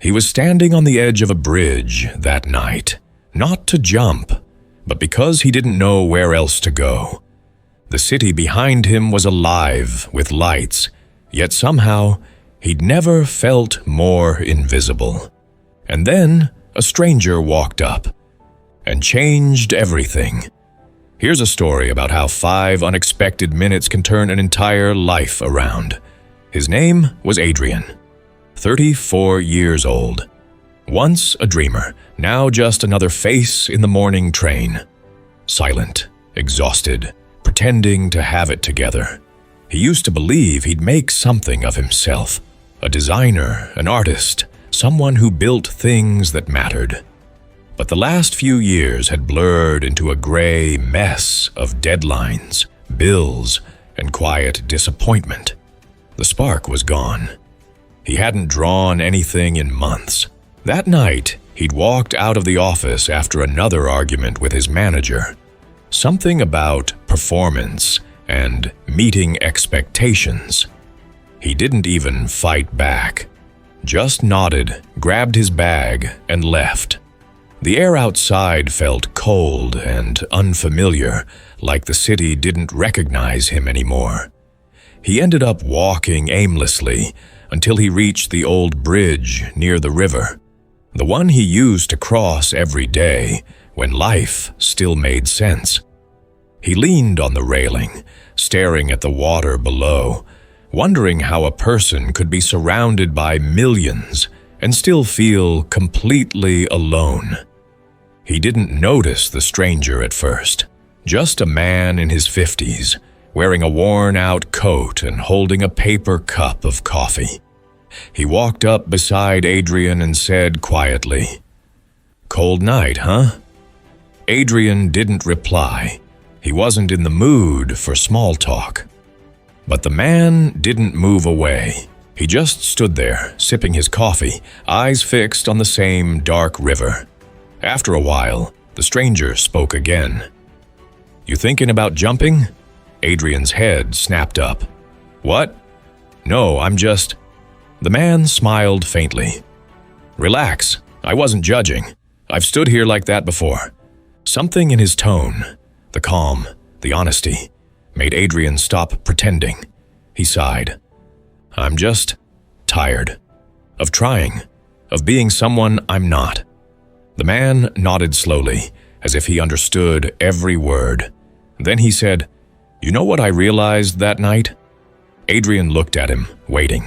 He was standing on the edge of a bridge that night, not to jump, but because he didn't know where else to go. The city behind him was alive with lights, yet somehow he'd never felt more invisible. And then a stranger walked up and changed everything. Here's a story about how 5 unexpected minutes can turn an entire life around. His name was Adrian, 34 years old. Once a dreamer, now just another face in the morning train. Silent, exhausted, pretending to have it together. He used to believe he'd make something of himself. A designer, an artist, someone who built things that mattered. But the last few years had blurred into a gray mess of deadlines, bills, and quiet disappointment. The spark was gone. He hadn't drawn anything in months. That night, he'd walked out of the office after another argument with his manager. Something about performance and meeting expectations. He didn't even fight back. Just nodded, grabbed his bag, and left. The air outside felt cold and unfamiliar, like the city didn't recognize him anymore. He ended up walking aimlessly until he reached the old bridge near the river, the one he used to cross every day when life still made sense. He leaned on the railing, staring at the water below, wondering how a person could be surrounded by millions and still feel completely alone. He didn't notice the stranger at first, just a man in his 50s, wearing a worn-out coat and holding a paper cup of coffee. He walked up beside Adrian and said quietly, "Cold night, huh?" Adrian didn't reply. He wasn't in the mood for small talk. But the man didn't move away. He just stood there, sipping his coffee, eyes fixed on the same dark river. After a while, the stranger spoke again. "You thinking about jumping?" Adrian's head snapped up. "What? No, I'm just—" The man smiled faintly. "Relax, I wasn't judging. I've stood here like that before." Something in his tone, the calm, the honesty, made Adrian stop pretending. He sighed. "I'm just tired. Of trying. Of being someone I'm not." The man nodded slowly, as if he understood every word. Then he said, "You know what I realized that night?" Adrian looked at him, waiting.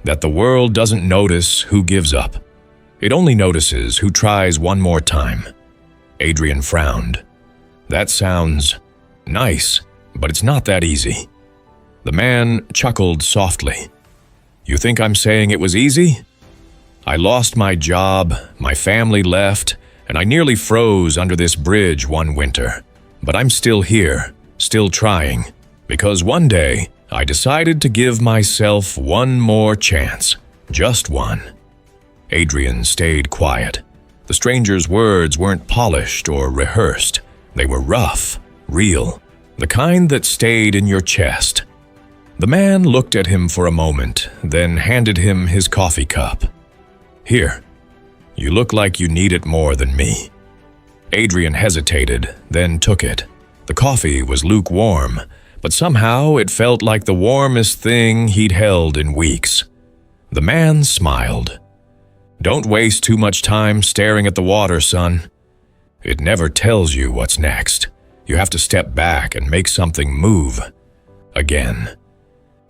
"That the world doesn't notice who gives up. It only notices who tries one more time." Adrian frowned. "That sounds nice, but it's not that easy." The man chuckled softly. "You think I'm saying it was easy? I lost my job, my family left, and I nearly froze under this bridge one winter. But I'm still here, still trying, because one day I decided to give myself one more chance, just one." Adrian stayed quiet. The stranger's words weren't polished or rehearsed. They were rough, real, the kind that stayed in your chest. The man looked at him for a moment, then handed him his coffee cup. "Here, you look like you need it more than me." Adrian hesitated, then took it. The coffee was lukewarm, but somehow it felt like the warmest thing he'd held in weeks. The man smiled. "Don't waste too much time staring at the water, son. It never tells you what's next. You have to step back and make something move. Again."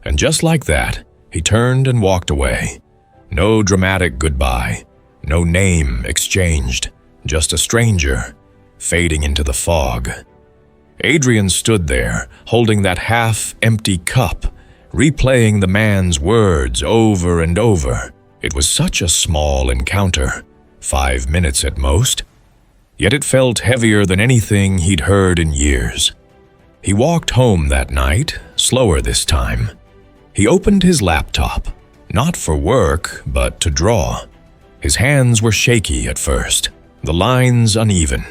And just like that, he turned and walked away. No dramatic goodbye, no name exchanged, just a stranger fading into the fog. Adrian stood there, holding that half-empty cup, replaying the man's words over and over. It was such a small encounter, 5 minutes at most. Yet it felt heavier than anything he'd heard in years. He walked home that night, slower this time. He opened his laptop, not for work, but to draw. His hands were shaky at first, the lines uneven.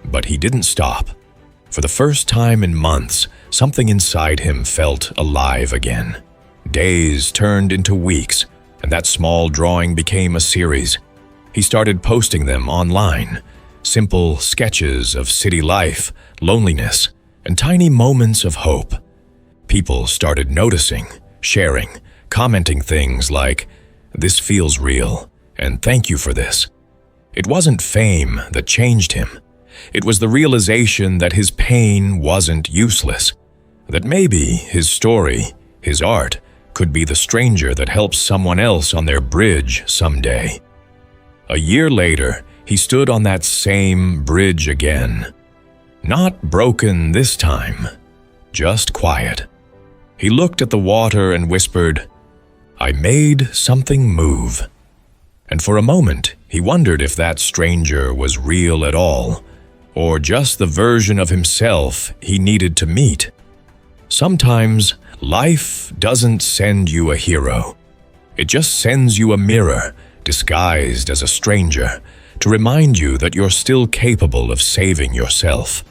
But he didn't stop. For the first time in months, something inside him felt alive again. Days turned into weeks, and that small drawing became a series. He started posting them online, simple sketches of city life, loneliness, and tiny moments of hope. People started noticing, sharing, commenting things like, "This feels real," and "Thank you for this." It wasn't fame that changed him. It was the realization that his pain wasn't useless, that maybe his story, his art, could be the stranger that helps someone else on their bridge someday. A year later, he stood on that same bridge again. Not broken this time, just quiet. He looked at the water and whispered, "I made something move." And for a moment, he wondered if that stranger was real at all, or just the version of himself he needed to meet. Sometimes, life doesn't send you a hero. It just sends you a mirror, disguised as a stranger, to remind you that you're still capable of saving yourself.